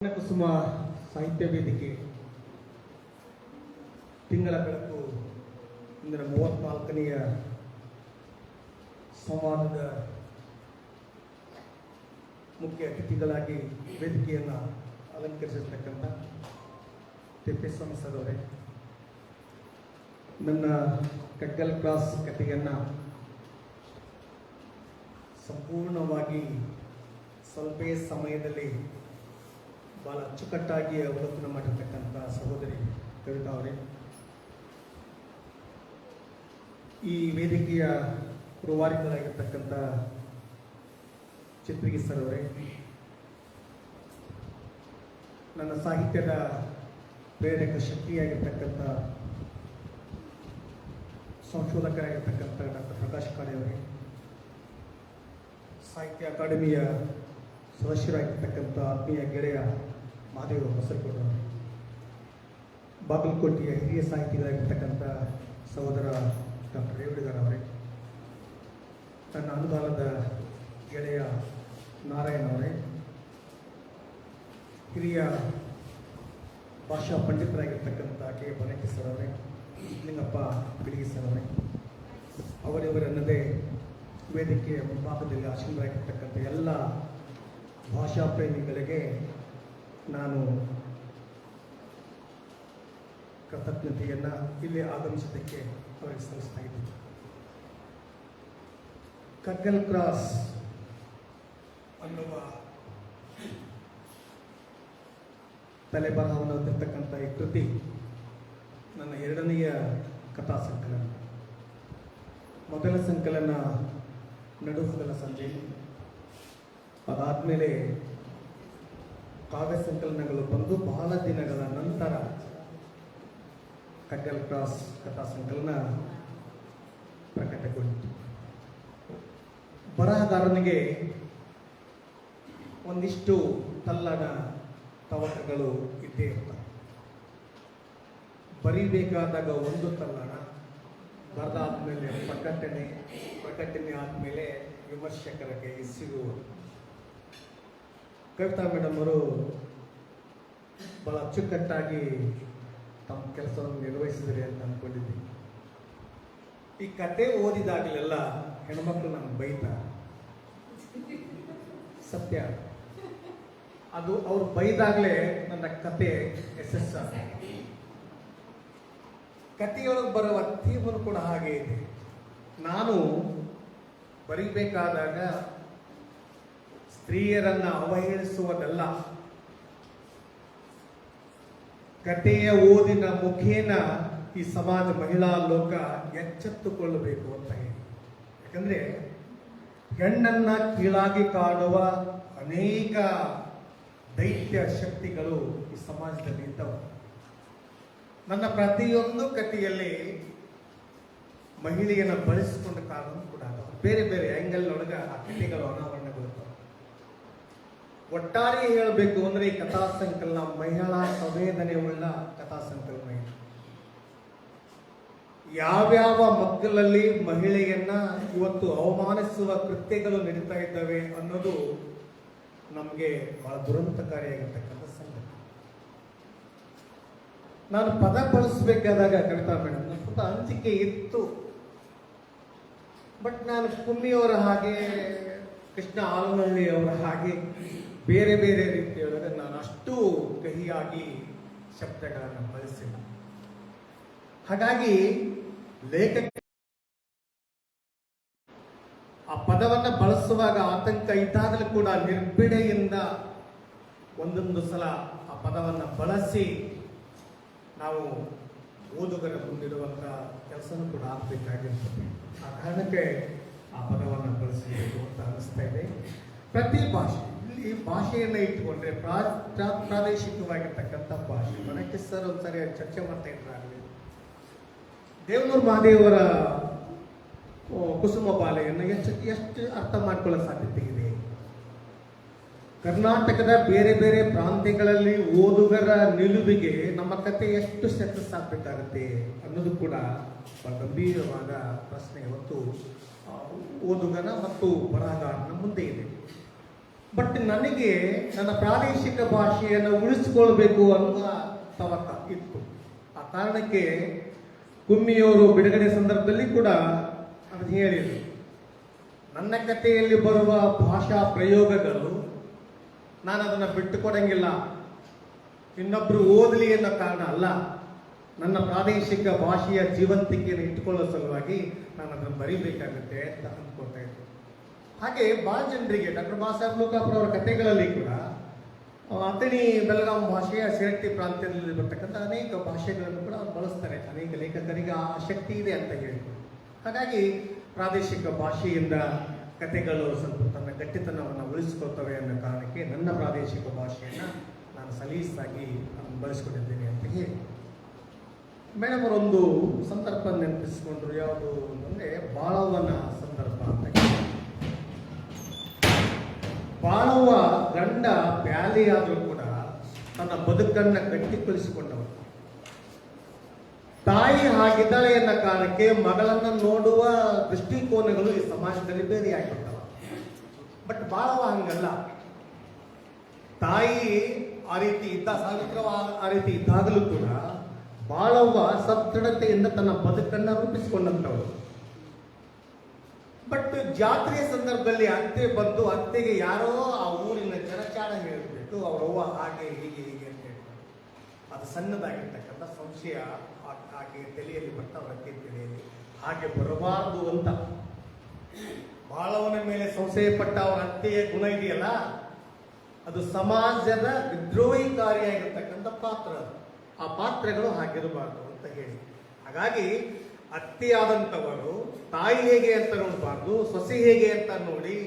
ಕುಸುಮ ಸಾಹಿತ್ಯ ವೇದಿಕೆ ತಿಂಗಳ ಬೆಳಕು ಇಂದಿನ 34ನೆಯ ಸಂವಾದದ ಮುಖ್ಯ ಅತಿಥಿಗಳಾಗಿ ವೇದಿಕೆಯನ್ನು ಅಲಂಕರಿಸಿರ್ತಕ್ಕಂಥ ತಿಪ್ಪೇಸ್ವಾಮಿ ಸರ್ ಅವರೇ, ನನ್ನ ಕಗ್ಗಲ್ ಕ್ರಾಸ್ ಕಥೆಯನ್ನು ಸಂಪೂರ್ಣವಾಗಿ ಸ್ವಲ್ಪ ಸಮಯದಲ್ಲಿ ಭಾಳ ಅಚ್ಚುಕಟ್ಟಾಗಿ ಅವಲೋಕನ ಮಾಡಿರ್ತಕ್ಕಂಥ ಸಹೋದರಿ ಕವಿತಾ ಅವರೇ, ಈ ವೇದಿಕೆಯ ರೂವಾರಿಗಳಾಗಿರ್ತಕ್ಕಂಥ ಚಿತ್ರಗಿ ಸರ್ ಅವರೇ, ನನ್ನ ಸಾಹಿತ್ಯದ ಪ್ರೇರಕ ಶಕ್ತಿಯಾಗಿರ್ತಕ್ಕಂಥ ಸಂಶೋಧಕರಾಗಿರ್ತಕ್ಕಂಥ ಡಾಕ್ಟರ್ ಪ್ರಕಾಶ್ ಕಾಳೆ ಅವರೇ, ಸಾಹಿತ್ಯ ಅಕಾಡೆಮಿಯ ಸದಸ್ಯರಾಗಿರ್ತಕ್ಕಂಥ ಆತ್ಮೀಯ ಗೆಳೆಯ ಮಹಾದೇವ ಹೊಸಕೋಟ, ಬಾಗಲಕೋಟೆಯ ಹಿರಿಯ ಸಾಹಿತಿಗಳಾಗಿರ್ತಕ್ಕಂಥ ಸಹೋದರ ಡಾಕ್ಟರ್ ರೇವಡಿಗಾರ್ ಅವರೇ, ನನ್ನ ಅನುದಾನದ ಗೆಳೆಯ ನಾರಾಯಣ ಅವರೇ, ಹಿರಿಯ ಭಾಷಾ ಪಂಡಿತರಾಗಿರ್ತಕ್ಕಂಥ ಕೆ ಬನಕಿ ಸರ್ ಅವರೇ, ಲಿಂಗಪ್ಪ ಬಿಳಿಗಿ ಸರ್ ಅವರೇ, ಅವರವರನ್ನದೇ ವೇದಿಕೆಯ ಮುಂಭಾಗದಲ್ಲಿ ಆಶೀರ್ವರಾಗಿರ್ತಕ್ಕಂಥ ಎಲ್ಲ ಭಾಷಾ ಪ್ರೇಮಿಗಳಿಗೆ ನಾನು ಕೃತಜ್ಞತೆಯನ್ನು ಇಲ್ಲಿ ಆಗಮಿಸಿದ್ದಕ್ಕೆ ಅವರಿಗೆ ಸಲ್ಲಿಸ್ತಾ ಇದ್ದೀನಿ. ಕಗ್ಗಲ್ ಕ್ರಾಸ್ ಅನ್ನುವ ತಲೆಬರಹವನ್ನು ಹೊಂದಿರತಕ್ಕಂಥ ಈ ಕೃತಿ ನನ್ನ ಎರಡನೆಯ ಕಥಾ ಸಂಕಲನ. ಮೊದಲ ಸಂಕಲನ ನಡುಹಗಲ ಸಂಜೆ, ಅದಾದಮೇಲೆ ಕಾವ್ಯ ಸಂಕಲನಗಳು ಬಂದು ಬಹಳ ದಿನಗಳ ನಂತರ ಕಗ್ಗಲ್ ಕ್ರಾಸ್ ಕಥಾ ಸಂಕಲನ ಪ್ರಕಟಗೊಂಡಿತು. ಬರಹಗಾರನಿಗೆ ಒಂದಿಷ್ಟು ತಲ್ಲಣ ತವಕಗಳು ಇದ್ದೇ ಇರ್ತವೆ. ಬರೀಬೇಕಾದಾಗ ಒಂದು ತಲ್ಲಣ, ಬರೆದಾದ್ಮೇಲೆ ಪ್ರಕಟಣೆ ಆದಮೇಲೆ ವಿಮರ್ಶಕರ ಕೈಗೆ ಸಿಗುವುದು. ಕವಿತಾ ಮೇಡಮ್ ಅವರು ಬಹಳ ಅಚ್ಚುಕಟ್ಟಾಗಿ ತಮ್ಮ ಕೆಲಸವನ್ನು ನಿರ್ವಹಿಸಿದ್ರಿ ಅಂತ ಅಂದ್ಕೊಂಡಿದ್ದೀನಿ. ಈ ಕತೆ ಓದಿದಾಗಲೆಲ್ಲ ಹೆಣ್ಮಕ್ಳು ನಮ್ಗೆ ಬೈತಾರೆ, ಸತ್ಯ ಅದು. ಅವ್ರು ಬೈದಾಗಲೇ ನನ್ನ ಕತೆ ಯಶಸ್ಸಾಗ. ಕಥೆಯೊಳಗೆ ಬರುವ ಥೀಮನ್ನು ಕೂಡ ಹಾಗೆ ಇದೆ. ನಾನು ಬರೀಬೇಕಾದಾಗ ಸ್ತ್ರೀಯರನ್ನ ಅವಹೇಳಿಸುವುದಲ್ಲ, ಕಥೆಯ ಓದಿನ ಮುಖೇನ ಈ ಸಮಾಜ, ಮಹಿಳಾ ಲೋಕ ಎಚ್ಚೆತ್ತುಕೊಳ್ಳಬೇಕು ಅಂತ ಹೇಳಿ. ಯಾಕಂದ್ರೆ ಹೆಣ್ಣನ್ನ ಕೀಳಾಗಿ ಕಾಣುವ ಅನೇಕ ದೈತ್ಯ ಶಕ್ತಿಗಳು ಈ ಸಮಾಜದಲ್ಲಿ ಇದ್ದವು. ನನ್ನ ಪ್ರತಿಯೊಂದು ಕಥೆಯಲ್ಲಿ ಮಹಿಳೆಯನ್ನು ಬಳಸಿಕೊಂಡ ಕಾರಣ ಕೂಡ ಬೇರೆ ಬೇರೆ ಆಂಗಲ್ ಒಳಗೆ ಆ ಕಥೆಗಳು ಅನಾವರಣಗೊಳ್ಳುತ್ತವೆ. ಒಟ್ಟಾರೆ ಹೇಳಬೇಕು ಅಂದ್ರೆ ಈ ಕಥಾ ಸಂಕಲನ ಮಹಿಳಾ ಸಂವೇದನೆ ಉಳ್ಳ ಕಥಾ ಸಂಕಲನ ಇದೆ. ಯಾವ್ಯಾವ ಮಕ್ಕಳಲ್ಲಿ ಮಹಿಳೆಯನ್ನ ಇವತ್ತು ಅವಮಾನಿಸುವ ಕೃತ್ಯಗಳು ನಡೀತಾ ಇದ್ದಾವೆ ಅನ್ನೋದು ನಮಗೆ ಬಹಳ ದುರಂತಕಾರಿಯಾಗಿರ್ತಕ್ಕಂಥ ಸಂಗತಿ. ನಾನು ಪದ ಬಳಸಬೇಕಾದಾಗ ಕವಿತಾ ಮೇಡಮ್ ಸ್ವಲ್ಪ ಅಂಜಿಕೆ ಇತ್ತು. ಬಟ್ ನಾನು ಕುಮ್ಮಿಯವರ ಹಾಗೆ, ಕೃಷ್ಣ ಆಲನಹಳ್ಳಿ ಅವರ ಹಾಗೆ ಬೇರೆ ಬೇರೆ ರೀತಿಯೊಳಗೆ ನಾನು ಅಷ್ಟು ಕಹಿಯಾಗಿ ಶಬ್ದಗಳನ್ನು ಬಳಸಿಲ್ಲ. ಹಾಗಾಗಿ ಲೇಖಕ ಆ ಪದವನ್ನ ಬಳಸುವಾಗ ಆತಂಕ ಇದ್ದಾಗಲೂ ಕೂಡ ನಿರ್ಬಿಡೆಯಿಂದ ಒಂದೊಂದು ಸಲ ಆ ಪದವನ್ನು ಬಳಸಿ ನಾವು ಓದುಗರ ಮುಂದಿರುವಂತ ಕೆಲಸನೂ ಕೂಡ ಆಗಬೇಕಾಗಿರ್ತದೆ. ಆ ಕಾರಣಕ್ಕೆ ಆ ಪದವನ್ನು ಬಳಸಬೇಕು ಅಂತ ಅನಿಸ್ತಾ ಇದೆ. ಪ್ರತಿ ಭಾಷೆ, ಇಲ್ಲಿ ಭಾಷೆಯನ್ನು ಇಟ್ಟುಕೊಂಡ್ರೆ ಪ್ರಾದೇಶಿಕವಾಗಿರ್ತಕ್ಕಂಥ ಭಾಷೆ. ಬನಕಿ ಸರ್ ಒಂದ್ಸರಿ ಚರ್ಚೆ ಮಾಡ್ತಾ ಇದ್ರಾಗಲಿ ದೇವನೂರು ಮಹಾದೇವರ ಕುಸುಮ ಬಾಲೆಯನ್ನು ಎಷ್ಟು ಅರ್ಥ ಮಾಡ್ಕೊಳ್ಳೋ ಸಾಧ್ಯತೆ ಇದೆ. ಕರ್ನಾಟಕದ ಬೇರೆ ಬೇರೆ ಪ್ರಾಂತ್ಯಗಳಲ್ಲಿ ಓದುಗರ ನಿಲುವಿಗೆ ನಮ್ಮ ಕತೆ ಎಷ್ಟು ಸೆಟ್ಟಸಾಗಬೇಕಾಗುತ್ತೆ ಅನ್ನೋದು ಕೂಡ ಬಹಳ ಗಂಭೀರವಾದ ಪ್ರಶ್ನೆ ಇವತ್ತು ಓದುಗರ ಮತ್ತು ಬರಹಗಾರನ ಮುಂದೆ ಇದೆ. ಬಟ್ ನನಗೆ ನನ್ನ ಪ್ರಾದೇಶಿಕ ಭಾಷೆಯನ್ನು ಉಳಿಸಿಕೊಳ್ಬೇಕು ಅನ್ನುವ ತವಕ ಇತ್ತು. ಆ ಕಾರಣಕ್ಕೆ ಕುಮ್ಮಿಯವರು ಬಿಡುಗಡೆ ಸಂದರ್ಭದಲ್ಲಿ ಕೂಡ ಅದು ಹೇಳಿದರು, ನನ್ನ ಕಥೆಯಲ್ಲಿ ಬರುವ ಭಾಷಾ ಪ್ರಯೋಗಗಳು ನಾನು ಅದನ್ನು ಬಿಟ್ಟುಕೊಡಂಗಿಲ್ಲ, ಇನ್ನೊಬ್ರು ಓದಲಿ ಅನ್ನೋ ಕಾರಣ ಅಲ್ಲ, ನನ್ನ ಪ್ರಾದೇಶಿಕ ಭಾಷೆಯ ಜೀವಂತಿಕೆಯನ್ನು ಇಟ್ಟುಕೊಳ್ಳೋ ಸಲುವಾಗಿ ನಾನು ಅದನ್ನು ಬರೀಬೇಕಾಗುತ್ತೆ ಅಂತ ಅಂದ್ಕೊಳ್ತಾ ಇದ್ದೆ. ಹಾಗೆ ಭಾಳ ಜನರಿಗೆ ಡಾಕ್ಟರ್ ಬಾಸಾಹೇಬ್ ಲೋಕಾಪುರ ಅವರ ಕಥೆಗಳಲ್ಲಿ ಕೂಡ ಅಥಣಿ ಬೆಳಗಾಂ ಭಾಷೆಯ ಸೇರಟ್ಟಿ ಪ್ರಾಂತ್ಯದಲ್ಲಿ ಬರ್ತಕ್ಕಂಥ ಅನೇಕ ಭಾಷೆಗಳನ್ನು ಕೂಡ ಅವ್ರು ಬಳಸ್ತಾರೆ. ಅನೇಕ ಲೇಖಕರಿಗೆ ಆ ಶಕ್ತಿ ಇದೆ ಅಂತ ಹೇಳಿದ್ರು. ಹಾಗಾಗಿ ಪ್ರಾದೇಶಿಕ ಭಾಷೆಯಿಂದ ಕಥೆಗಳು ಸ್ವಲ್ಪ ತನ್ನ ಗಟ್ಟಿತನವನ್ನು ಉಳಿಸ್ಕೊಳ್ತವೆ ಅನ್ನೋ ಕಾರಣಕ್ಕೆ ನನ್ನ ಪ್ರಾದೇಶಿಕ ಭಾಷೆಯನ್ನು ನಾನು ಸಲೀಸಾಗಿ ಬಳಸ್ಕೊಂಡಿದ್ದೇನೆ ಅಂತ ಹೇಳಿ ಮೇಡಮ್ ಅವರೊಂದು ಸಂದರ್ಭ ನೆನಪಿಸಿಕೊಂಡ್ರು. ಯಾವುದು ಅಂತಂದರೆ ಬಾಳವ್ವನ ಸಂದರ್ಭ ಅಂತ ಹೇಳಿ. ಬಾಳವ್ವ ಗಂಡ ಬ್ಯಾಲಿಯಾದರೂ ಕೂಡ ತನ್ನ ಬದುಕನ್ನು ಗಟ್ಟಿಗೊಳಿಸಿಕೊಂಡವರು. ತಾಯಿ ಹಾಗಿದ್ದಾಳೆ ಎನ್ನ ಕಾರಣಕ್ಕೆ ಮಗಳನ್ನು ನೋಡುವ ದೃಷ್ಟಿಕೋನಗಳು ಈ ಸಮಾಜದಲ್ಲಿ ಬೇರೆಯಾಗಿರ್ತವೆ. ಬಟ್ ಬಾಳವ್ವ ಹಂಗಲ್ಲ. ತಾಯಿ ಆ ರೀತಿ ಇದ್ದ, ಸಾವಿತ್ರವ ಆ ರೀತಿ ಇದ್ದಾಗಲೂ ಕೂಡ ಬಾಳವ್ವ ಸದೃಢತೆಯಿಂದ ತನ್ನ ಬದುಕನ್ನು ರೂಪಿಸಿಕೊಂಡಂಥವ್ರು. ಬಟ್ ಜಾತ್ರೆಯ ಸಂದರ್ಭದಲ್ಲಿ ಅತ್ತೆ ಬಂದು ಅತ್ತೆಗೆ ಯಾರೋ ಆ ಊರಿನ ಜನಚಾರ ಹೇಳಬೇಕು, ಅವರವ್ವ ಹಾಗೆ ಹೀಗೆ ಹೀಗೆ ಅಂತ ಹೇಳ್ತಾರೆ. ಅದು ಸಣ್ಣದಾಗಿರ್ತಕ್ಕಂಥ ಸಂಶಯ ಹಾಗೆ ತಲೆಯಲ್ಲಿ ಬರ್ತಾ ಅವರ ತಲೆಯಲ್ಲಿ ಹಾಗೆ ಬರಬಾರದು ಅಂತ ಬಾಳವನ ಮೇಲೆ ಸಂಶಯ ಪಟ್ಟ ಅವರ ಅತ್ತೆಯ ಗುಣ ಇದೆಯಲ್ಲ, ಅದು ಸಮಾಜದ ವಿದ್ರೋಹಿಕಾರಿಯಾಗಿರ್ತಕ್ಕಂಥ ಪಾತ್ರ. ಆ ಪಾತ್ರಗಳು ಹಾಗಿರಬಾರ್ದು ಅಂತ ಹೇಳಿ, ಹಾಗಾಗಿ ಅತ್ತೆಯಾದಂಥವರು ತಾಯಿ ಹೇಗೆ ಅಂತ ನೋಡಬಾರ್ದು, ಸೊಸೆ ಹೇಗೆ ಅಂತ ನೋಡಿ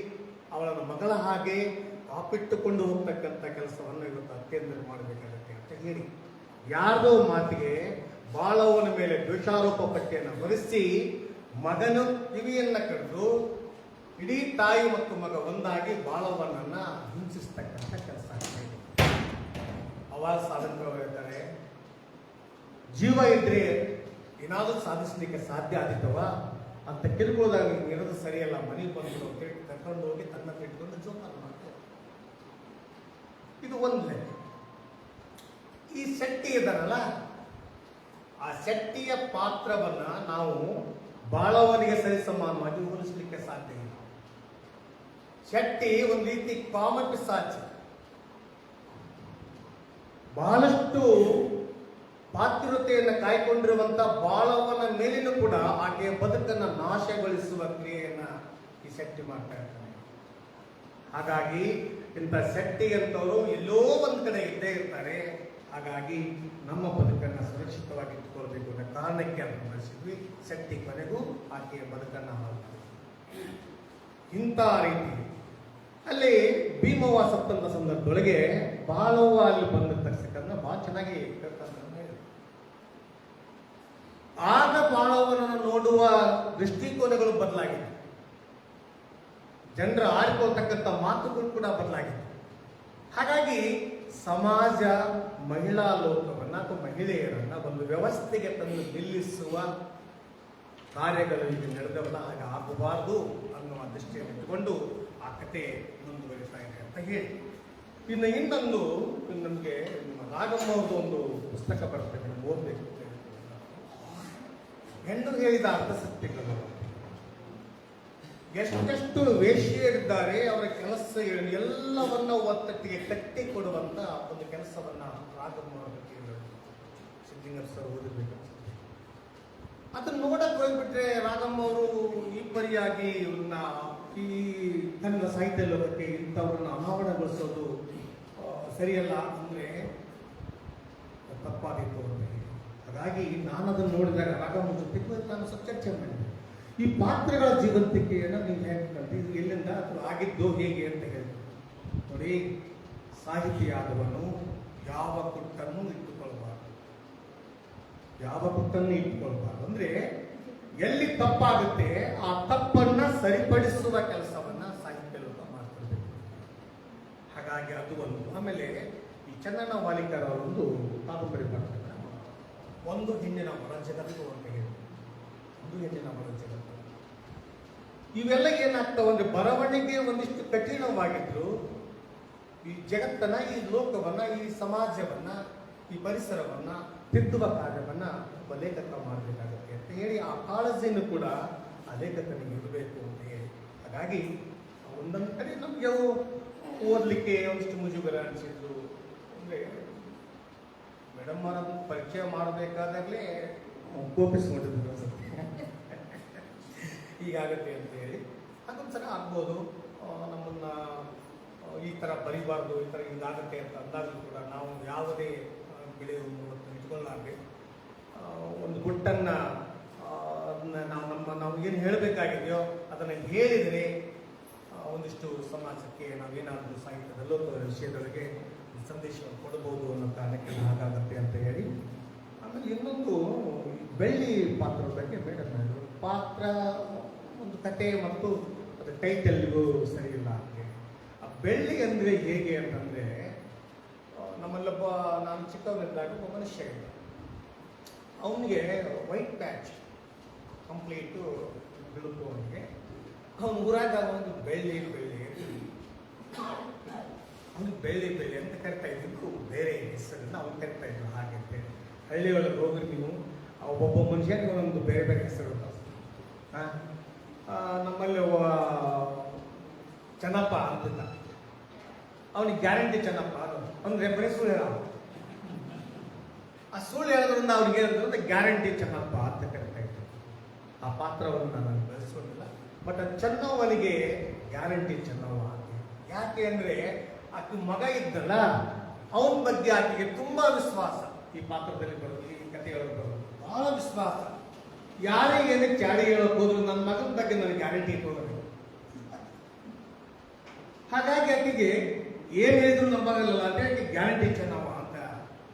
ಅವಳನ್ನು ಮಗಳ ಹಾಗೆ ಕಾಪಿಟ್ಟುಕೊಂಡು ಹೋಗ್ತಕ್ಕಂಥ ಕೆಲಸವನ್ನು ಇವತ್ತು ಅತ್ತೆಯಂದರು ಮಾಡಬೇಕಾಗತ್ತೆ ಅಂತ ಹೇಳಿ ಯಾರ್ದೋ ಮಾತಿಗೆ ಬಾಳವ್ವನ ಮೇಲೆ ದ್ವೇಷಾರೋಪ ಪಟ್ಟಿಯನ್ನು ಹೊರಿಸಿ ಮಗನ ಕಿವಿಯನ್ನ ಕಡಿದು ಇಡೀ ತಾಯಿ ಮತ್ತು ಮಗ ಒಂದಾಗಿ ಬಾಳವ್ವನನ್ನ ಹಿಂಸಿಸ್ತಕ್ಕಂಥ ಕೆಲಸ ಆಗ್ತಾ ಇದೆ. ಅವಾಗ ಸಾಧಕರು ಹೇಳ್ತಾರೆ, ಜೀವ ಇದ್ರೆ ಏನಾದರೂ ಸಾಧಿಸಲಿಕ್ಕೆ ಸಾಧ್ಯ ಆದಿತ್ತವ ಅಂತ ಕಿರುಕುಳದಾಗ ಇರೋದು ಸರಿಯಲ್ಲ, ಮನೆಗೆ ಬಂದು ಕರ್ಕೊಂಡು ಹೋಗಿ ತನ್ನ ಇಟ್ಕೊಂಡು ಜೋಪಾನ ಮಾಡ್ತಾರೆ. ಇದು ಒಂದು ಲೆಕ್ಕ. ಈ ಶೆಟ್ಟಿ ಇದ್ದಾರಲ್ಲ, ಆ ಶೆಟ್ಟಿಯ ಪಾತ್ರವನ್ನ ನಾವು ಬಾಳವನಿಗೆ ಸರಿಸಮಾನವಾಗಿ ಹೋಲಿಸಲಿಕ್ಕೆ ಸಾಧ್ಯ ಇಲ್ಲ. ಶೆಟ್ಟಿ ಒಂದು ರೀತಿ ಕಾಮಪಿಸಾಚಿ, ಬಹಳಷ್ಟು ಪಾತಿವ್ರತೆಯನ್ನು ಕಾಯ್ಕೊಂಡಿರುವಂತ ಬಾಳವನ ಮೇಲಿನೂ ಕೂಡ ಆಕೆಯ ಬದುಕನ್ನು ನಾಶಗೊಳಿಸುವ ಕ್ರಿಯೆಯನ್ನ ಈ ಶೆಟ್ಟಿ ಮಾಡ್ತಾ ಇರ್ತಾನೆ. ಹಾಗಾಗಿ ಇಂಥ ಶೆಟ್ಟಿ ಅಂತವರು ಎಲ್ಲೋ ಒಂದ್ ಕಡೆ ಇದ್ದೇ ಇರ್ತಾರೆ. ಹಾಗಾಗಿ ನಮ್ಮ ಬದುಕನ್ನು ಸುರಕ್ಷಿತವಾಗಿ ಇಟ್ಟುಕೊಳ್ಬೇಕು ಅನ್ನೋ ಕಾರಣಕ್ಕೆ ಅದನ್ನು ಬಳಸಿದ್ವಿ. ಶೆಟ್ಟಿ ಕೊನೆಗೂ ಆಕೆಯ ಬದುಕನ್ನು ಮಾಡ್ತಾರೆ. ಇಂಥ ರೀತಿ ಅಲ್ಲಿ ಭೀಮವ್ವ ಸತ್ತಂತ ಸಂದರ್ಭದೊಳಗೆ ಬಾಳವ್ವ ಅಲ್ಲಿ ಬಂದಿರ್ತಕ್ಕಂಥ ಬಹಳ ಚೆನ್ನಾಗಿ ಹೇಳ್ತಾರೆ. ಆಗ ಬಾಳವ್ವನನ್ನು ನೋಡುವ ದೃಷ್ಟಿಕೋನಗಳು ಬದಲಾಗಿದೆ, ಜನರ ಆಡ್ಕೊಳ್ತಕ್ಕಂಥ ಮಾತುಗಳು ಕೂಡ ಬದಲಾಗಿದೆ. ಹಾಗಾಗಿ ಸಮಾಜ ಮಹಿಳಾ ಲೋಕವನ್ನ ಅಥವಾ ಮಹಿಳೆಯರನ್ನ ಒಂದು ವ್ಯವಸ್ಥೆಗೆ ತಂದು ನಿಲ್ಲಿಸುವ ಕಾರ್ಯಗಳು ಈಗ ನಡೆದವಲ್ಲ, ಆಗ ಆಗಬಾರ್ದು ಅನ್ನುವ ದೃಷ್ಟಿಯನ್ನು ಇಟ್ಟುಕೊಂಡು ಆ ಕತೆ ಮುಂದುವರಿತಾ ಇದೆ ಅಂತ ಹೇಳಿ. ಇನ್ನು ಇನ್ನೊಂದು ನಮಗೆ ರಾಗಮ್ಮ ಅವ್ರದ್ದು ಒಂದು ಪುಸ್ತಕ ಬರ್ತದೆ, ನಾವು ಓದಬೇಕು. ಹೆಣ್ಣು ಹೇಳಿದ ಅರ್ಥಸತ್ಯಗಳು, ಎಷ್ಟೆಷ್ಟು ವೇಶ್ಯರಿದ್ದಾರೆ, ಅವರ ಕೆಲಸ ಎಲ್ಲವನ್ನ ಒತ್ತಟ್ಟಿಗೆ ಕಟ್ಟಿ ಕೊಡುವಂತ ಒಂದು ಕೆಲಸವನ್ನ ರಾಗಮ್ಮ ಸಿದ್ದಿಂಗರ್ ಸರ್ ಓದಬೇಕು. ಅದನ್ನ ನೋಡಕ್ ಹೋಗ್ಬಿಟ್ರೆ ರಾಗಮ್ಮ ಅವರು ಇಬ್ಬರಿಯಾಗಿ ಈ ಕನ್ನಡ ಸಾಹಿತ್ಯ ಲೋಕಕ್ಕೆ ಇಂಥವ್ರನ್ನ ಅನಾವರಣಗೊಳಿಸೋದು ಸರಿಯಲ್ಲ ಅಂದ್ರೆ ತಪ್ಪಾದಿತ್ತು ಅಂತ ಹೇಳಿ. ಹಾಗಾಗಿ ನಾನು ಅದನ್ನು ನೋಡಿದಾಗ ರಾಗಮ್ಮ ಜೊತೆಗೂ ನಾನು ಸ್ವಲ್ಪ ಚರ್ಚೆ ಮಾಡಿದೆ. ಈ ಪಾತ್ರಗಳ ಜೀವಂತಿಕೆಯನ್ನು ನೀವು ಹೇಗೆ ಕಂಡು, ಇದು ಎಲ್ಲಿಂದ ಅಥವಾ ಆಗಿದ್ದು ಹೇಗೆ ಅಂತ ಹೇಳಿ ನೋಡಿ. ಸಾಹಿತಿಯಾದವನು ಯಾವ ಕುಟ್ಟನ್ನು ಇಟ್ಟುಕೊಳ್ಬಾರ್ದು, ಯಾವ ಕುಟ್ಟನ್ನು ಇಟ್ಟುಕೊಳ್ಬಾರ್ದು ಅಂದ್ರೆ ಎಲ್ಲಿ ತಪ್ಪಾಗುತ್ತೆ ಆ ತಪ್ಪನ್ನ ಸರಿಪಡಿಸುವ ಕೆಲಸವನ್ನ ಸಾಹಿತ್ಯ ಲೋಕ ಮಾಡ್ಕೊಳ್ಬೇಕು. ಹಾಗಾಗಿ ಅದು ಒಂದು. ಆಮೇಲೆ ಈ ಚನ್ನಣ್ಣ ವಾಲಿಕರ್ ಅವರೊಂದು ಕಾದಂಬರಿ ಬರ್ತಾರೆ, ಒಂದು ಹೆಣ್ಣಿನ ಹೊರ ಜಗತ್ತು ಅಂತ ಹೇಳಿ, ಒಂದು ಹೆಣ್ಣಿನ ಹೊರ ಜಗತ್ತು. ಇವೆಲ್ಲ ಏನಾಗ್ತಾವ ಅಂದ್ರೆ ಬರವಣಿಗೆ ಒಂದಿಷ್ಟು ಕಠಿಣವಾಗಿದ್ರು ಈ ಜಗತ್ತನ್ನ, ಈ ಲೋಕವನ್ನ, ಈ ಸಮಾಜವನ್ನ, ಈ ಪರಿಸರವನ್ನ ತಿದ್ದುವ ಕಾರ್ಯವನ್ನ ಒಬ್ಬ ಲೇಖಕ ಮಾಡಬೇಕಾಗುತ್ತೆ ಅಂತ ಹೇಳಿ ಆ ಕಾಳಜಿಯನ್ನು ಕೂಡ ಆ ಲೇಖಕನಿಗೆ ಇರಬೇಕು ಅಂತ ಹೇಳಿ. ಹಾಗಾಗಿ ಒಂದೊಂದು ಕಡೆ ನಮಗೆ ಅವು ಓದಲಿಕ್ಕೆ ಒಂದಿಷ್ಟು ಮುಜುಗರ ಅನಿಸಿದ್ರು. ಅಂದರೆ ಮೇಡಮ್ ಅವರನ್ನು ಪರಿಚಯ ಮಾಡಬೇಕಾದಾಗಲೇ ಕೋಪಿಸ್ಕೊಂಡಿದ್ರು ಅನ್ಸುತ್ತೆ. ಹೀಗಾಗತ್ತೆ ಅಂತ ಹೇಳಿ ಅದೊಂದ್ಸಲ ಆಗ್ಬೋದು. ನಮ್ಮನ್ನ ಈ ಥರ ಬರಿಬಾರ್ದು, ಈ ಥರ ಹಿಂಗಾಗತ್ತೆ ಅಂತ ಅಂದಾಗಲೂ ಕೂಡ ನಾವು ಯಾವುದೇ ಬೆಳೆಯನ್ನು ಇಟ್ಕೊಳ್ಳಾರ್ದೆ ಒಂದು ಗುಟ್ಟನ್ನು ನಾವು ಏನು ಹೇಳಬೇಕಾಗಿದೆಯೋ ಅದನ್ನು ಹೇಳಿದರೆ ಒಂದಿಷ್ಟು ಸಮಾಜಕ್ಕೆ ನಾವೇನಾದರೂ ಸಾಹಿತ್ಯದಲ್ಲೋ ವಿಷಯದೊಳಗೆ ಸಂದೇಶವನ್ನು ಕೊಡಬಹುದು ಅನ್ನೋ ಕಾರಣಕ್ಕೆ ಹಾಗಾಗತ್ತೆ ಅಂತ ಹೇಳಿ. ಆಮೇಲೆ ಇನ್ನೊಂದು ಬೆಳ್ಳಿ ಪಾತ್ರದ ಬಗ್ಗೆ ಮೇಡಮ್ ಹೇಳಿದ್ರು. ಪಾತ್ರ ಒಂದು ಕತೆ ಮತ್ತು ಅದು ಟೈಟಲ್ಗೂ ಸರಿ ಇಲ್ಲ ಅಂತ. ಆ ಬೆಳ್ಳಿ ಅಂದರೆ ಹೇಗೆ ಅಂತಂದರೆ, ನಮ್ಮಲ್ಲೊಬ್ಬ ನಾನು ಚಿಕ್ಕವನಿದ್ದಾಗ ಒಬ್ಬ ಮನುಷ್ಯ ಇದ್ದ. ಅವನಿಗೆ ವೈಟ್ ಪ್ಯಾಚ್ ಕಂಪ್ಲೀಟು ಬಿಳುಪು. ಅವನಿಗೆ ಅವನು ಊರಾಗ ಒಂದು ಬೆಳ್ಳಿ ಅವನಿಗೆ ಬೆಳ್ಳಿ ಅಂತ ಕರಿತಾ ಇದ್ದಕ್ಕೂ ಬೇರೆ ಹೆಸರನ್ನು ಅವ್ನು ಕರಿತಾ ಇದ್ರು. ಹಾಗೆ ಅಂತೇಳಿ ಹಳ್ಳಿಯೊಳಗೆ ಹೋಗ್ರಿ ನೀವು, ಒಬ್ಬೊಬ್ಬ ಮನುಷ್ಯನಿಗೆ ಒಂದು ಬೇರೆ ಬೇರೆ ಹೆಸರು ಹಾಂ. ನಮ್ಮಲ್ಲಿ ಚೆನ್ನಪ್ಪ ಅಂತಿದ್ದ, ಅವನಿಗೆ ಗ್ಯಾರಂಟಿ ಚೆನ್ನಪ್ಪ ಅಂದ್ರೆ ಬರೀ ಸುಳ್ಳು ಹೇಳ. ಆ ಸುಳ್ಳು ಹೇಳೋದ್ರಿಂದ ಅವ್ರಿಗೆ ಹೇಳಿದ್ರೆ ಗ್ಯಾರಂಟಿ ಚೆನ್ನಪ್ಪ ಅಂತ ಕರಿತಾ ಇದ್ರು. ಆ ಪಾತ್ರವನ್ನು ನಾನು ಬೆಳೆಸೋದಿಲ್ಲ. ಬಟ್ ಚೆನ್ನವ್ವನಿಗೆ ಗ್ಯಾರಂಟಿ ಚೆನ್ನವ್ವ ಅಂತ. ಯಾಕೆ ಅಂದ್ರೆ ಆಕೆ ಮಗ ಇದ್ದಲ್ಲ, ಅವನ ಬಗ್ಗೆ ಆಕೆಗೆ ತುಂಬಾ ವಿಶ್ವಾಸ. ಈ ಪಾತ್ರದಲ್ಲಿ ಬರೋದು, ಈ ಕಥೆಯೊಳಗೆ ಬರೋದು ಬಹಳ ವಿಶ್ವಾಸ. ಯಾರೇ ಏನಕ್ಕೆ ಚಾಡಿ ಹೇಳೋಕೆ ಹೋದ್ರು ನನ್ನ ಮಗನ ಬಗ್ಗೆ ನನಗೆ ಗ್ಯಾರಂಟಿ ಇಟ್ಕೋಬೇಕು. ಹಾಗಾಗಿ ಆಕೆಗೆ ಏನ್ ಹೇಳಿದ್ರು ನಂಬಾಗಲ್ಲ ಅಂತ ಹೇಳಿ ಗ್ಯಾರಂಟಿ ಚೆನ್ನವ್ವ ಅಂತ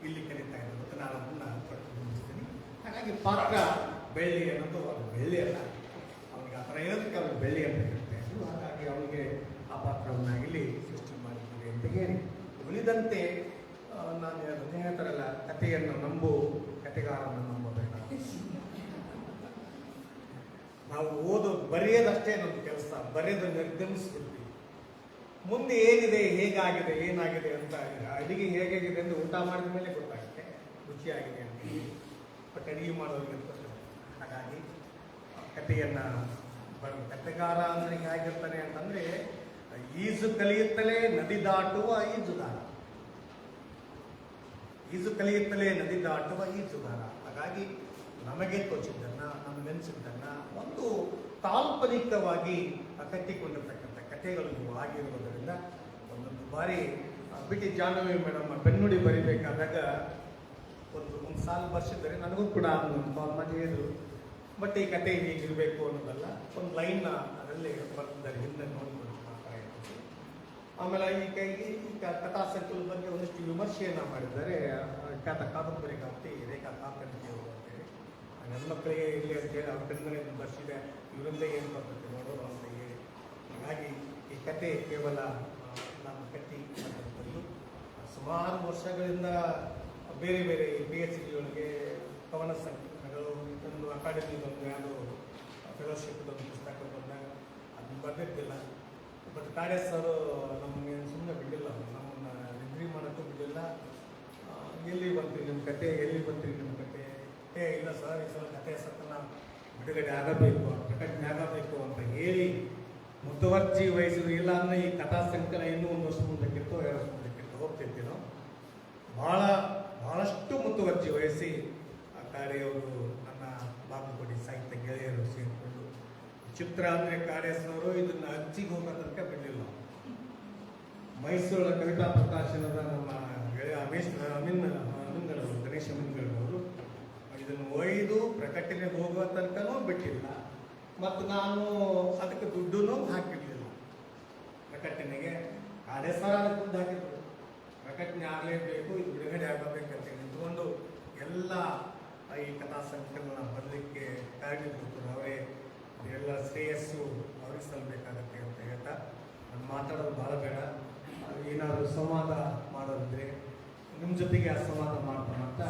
ಇಲ್ಲಿ ಕರೀತಾ ಇದ್ರು. ನಾನು ಅದನ್ನ ಪಡ್ಕೊಂಡಿದ್ದೀನಿ. ಹಾಗಾಗಿ ಪಾತ್ರ ಬೆಳ್ಳಿ ಅನ್ನೋದು ಅದು ಬೆಳ್ಳಿ ಅಲ್ಲ, ಅವನಿಗೆ ಆ ಥರ ಹೇಳೋದಕ್ಕೆ ಅವ್ರಿಗೆ ಬೆಳ್ಳಿ ಅಂತ ಕರಿತಾ ಇದ್ರು. ಹಾಗಾಗಿ ಅವನಿಗೆ ಆ ಪಾತ್ರವನ್ನ ಇಲ್ಲಿ ಸೃಷ್ಟಿ ಮಾಡಿದ್ದೀವಿ ಅಂತ ಹೇಳಿ. ಉಳಿದಂತೆ ನಾನು ಹೇಳ್ತಾರಲ್ಲ, ಕಥೆಯನ್ನು ನಂಬು, ಕಥೆಗಾರನ್ನು ನಂಬಬೇಡ. ನಾವು ಓದೋದು ಬರೆಯೋದಷ್ಟೇ ನಮ್ಮ ಕೆಲಸ. ಬರೆಯೋದು ನಿರ್ಗಮಿಸ್ಬಿಡ್ತೀವಿ. ಮುಂದೆ ಏನಿದೆ, ಹೇಗಾಗಿದೆ, ಏನಾಗಿದೆ ಅಂತ. ಅಡಿಗೆ ಹೇಗಾಗಿದೆ ಅಂದ್ರೆ ಊಟ ಮಾಡಿದ ಮೇಲೆ ಗೊತ್ತಾಗುತ್ತೆ ರುಚಿಯಾಗಿದೆ ಅಂತ. ಬಟ್ ಅಡಿಗೆ ಮಾಡೋರಿಗೆ ಗೊತ್ತಿಲ್ಲ. ಹಾಗಾಗಿ ಕಥೆಯನ್ನ ಕಥೆಗಾರ ಅಂದ್ರೆ ಹೇಗಿರ್ತಾನೆ ಅಂತಂದ್ರೆ, ಈಜು ಕಲಿಯುತ್ತಲೇ ನದಿ ದಾಟುವ ಈಜುಗಾರ. ಈಜು ಕಲಿಯುತ್ತಲೇ ನದಿ ದಾಟುವ ಈಜುಗಾರ. ಹಾಗಾಗಿ ನಮಗೆ ತೋಚಿದ್ದನ್ನ, ನಮಗೆನಿಸಿದ್ದನ್ನ ಒಂದು ಕಾಲ್ಪನಿಕವಾಗಿ ಕಟ್ಟಿಕೊಂಡಿರ್ತಕ್ಕಂಥ ಕಥೆಗಳು ನೀವು ಆಗಿರುವುದರಿಂದ ಒಂದೊಂದು ಬಾರಿ ಬಿಟಿ ಜಾಹ್ನವಿ ಮೇಡಮ್ ಬೆನ್ನುಡಿ ಬರಿಬೇಕಾದಾಗ ಒಂದು ಸಾಲು ಬರ್ಸಿದ್ದಾರೆ. ನನಗೂ ಕೂಡ ಕಾಲ್ ಮಾಡಿ ಹೇಳಿದ್ರು, ಬಟ್ ಈ ಕತೆ ಹೀಗಿರಬೇಕು ಅನ್ನೋದಲ್ಲ, ಒಂದು ಲೈನ್ ಅದರಲ್ಲಿ ಬರ್ತಿದ್ದಾರೆ ಹಿಂದೆ ನೋಡಿಕೊಂಡು. ಆಮೇಲೆ ಈ ಕಥಾ ಸಂಕಲನದ ಬಗ್ಗೆ ಒಂದಿಷ್ಟು ವಿಮರ್ಶೆಯನ್ನ ಮಾಡಿದ್ದಾರೆ ಕಾದಂಬರಿಗಾರ್ತಿ ರೇಖಾ ಕಾಕಂಡಿಯವರು ಅಂತೇಳಿ. ಹೆಣ್ಮಕ್ಳಿಗೆ ಇಲ್ಲಿ ಅಂತೇಳಿ ಅವ್ರ ಕಣ್ಮನೆ ಬರ್ಸಿದೆ, ಇವರಲ್ಲೇ ಏನು ಬರ್ತದೆ ನೋಡೋರು ಅಂತ ಹೇಳಿ. ಹಾಗಾಗಿ ಈ ಕತೆ ಕೇವಲ ನಮ್ಮ ಕಟ್ಟಿ ಬದಲು ಸುಮಾರು ವರ್ಷಗಳಿಂದ ಬೇರೆ ಬೇರೆ PhD ಒಳಗೆ ಕವನ ಸಂಕಲನಗಳು, ಒಂದು ಅಕಾಡೆಮಿದೊಂದು ಯಾವುದೋ ಫೆಲೋಶಿಪ್ದೊಂದು ಪುಸ್ತಕ ಬಂದಾಗ ಅದನ್ನು ಬರೆದಿದ್ದಿಲ್ಲ. ಬಟ್ ಕಾಡೇಶ್ ಅವರು ನಮಗೆ ಸುಮ್ಮನೆ ಬಿಡಲಿಲ್ಲ, ನಮ್ಮನ್ನು ಡಿಗ್ರಿ ಮಾಡೋಕ್ಕೂ ಬಿಡಲಿಲ್ಲ. ಎಲ್ಲಿ ಬಂತೀರಿ ನಿಮ್ಮ ಕತೆ, ಎಲ್ಲಿ ಬಂತೀರಿ ನಿಮ್ಮ ಕತೆ? ಇಲ್ಲ ಸರ್, ಈ ಸಲ ಕತೆ ಸತ್ತನ ಬಿಡುಗಡೆ ಆಗಬೇಕು, ಪ್ರಕಟಣೆ ಆಗಬೇಕು ಅಂತ ಹೇಳಿ ಮುತುವರ್ಜಿ ವಹಿಸಿದ್ರು. ಇಲ್ಲ ಅಂದರೆ ಈ ಕಥಾ ಸಂಕಲನ ಇನ್ನೂ ಒಂದು ವರ್ಷ ಮುಂದಕ್ಕಿತ್ತು, 2 ವರ್ಷ ಮುಂದಕ್ಕಿತ್ತು ಹೋಗ್ತಿರ್ತೀವಿ ನಾವು. ಬಹಳಷ್ಟು ಮುತುವರ್ಜಿ ವಹಿಸಿ ಕಾರ್ಯವರು ನನ್ನ ಬಾಬುಕೋಡಿ ಸಾಹಿತ್ಯ ಗೆಳೆಯರು ಸೇರಿಕೊಂಡು ಚಿತ್ರ ಅಂದರೆ ಕಾಡೇಶ್ನವರು ಇದನ್ನ ಅಜ್ಜಿಗೆ ಹೋಗೋ ತನಕ ಬಿಡಲಿಲ್ಲ. ಮೈಸೂರು ಕವಿತಾ ಪ್ರಕಾಶನದ ನಮ್ಮ ಗೆಳೆಯ ಅಮಿನ್ಗಳವರು, ಗಣೇಶ ಅಮಿನ್ಗಳವರು ಇದನ್ನು ಒಯ್ದು ಪ್ರಕಟಣೆಗೆ ಹೋಗುವ ತನಕನೂ ಬಿಟ್ಟಿಲ್ಲ. ಮತ್ತು ನಾನು ಅದಕ್ಕೆ ದುಡ್ಡೂ ಹಾಕಿರಲಿಲ್ಲ. ಪ್ರಕಟಣೆಗೆ ಕಾಡೇಶ್ವರ ಅದಕ್ಕೆ ದುಡ್ಡು ಹಾಕಿದ್ರು. ಪ್ರಕಟಣೆ ಆಗಲೇಬೇಕು, ಇದು ಬಿಡುಗಡೆ ಆಗಬೇಕಂತ ನಿಂತ್ಕೊಂಡು ಎಲ್ಲ ಈ ಕಥಾ ಸಂಕಲನ ಬರಲಿಕ್ಕೆ ಕಾರಣೀಭೂತರು ಅವರೇ. ಎಲ್ಲ ಶ್ರೇಯಸ್ಸು ಅವ್ರಿಗೆ ಸಲ್ಲಬೇಕಾಗತ್ತೆ ಅಂತ ಹೇಳ್ತಾ ನಾನು ಮಾತಾಡೋದು ಭಾಳ ಬೇಡ. ಏನಾದರೂ ಸಂವಾದ ಮಾಡೋದಿದ್ರೆ ನಿಮ್ಮ ಜೊತೆಗೆ ಆ ಸಂವಾದ ಮಾಡ್ತಾ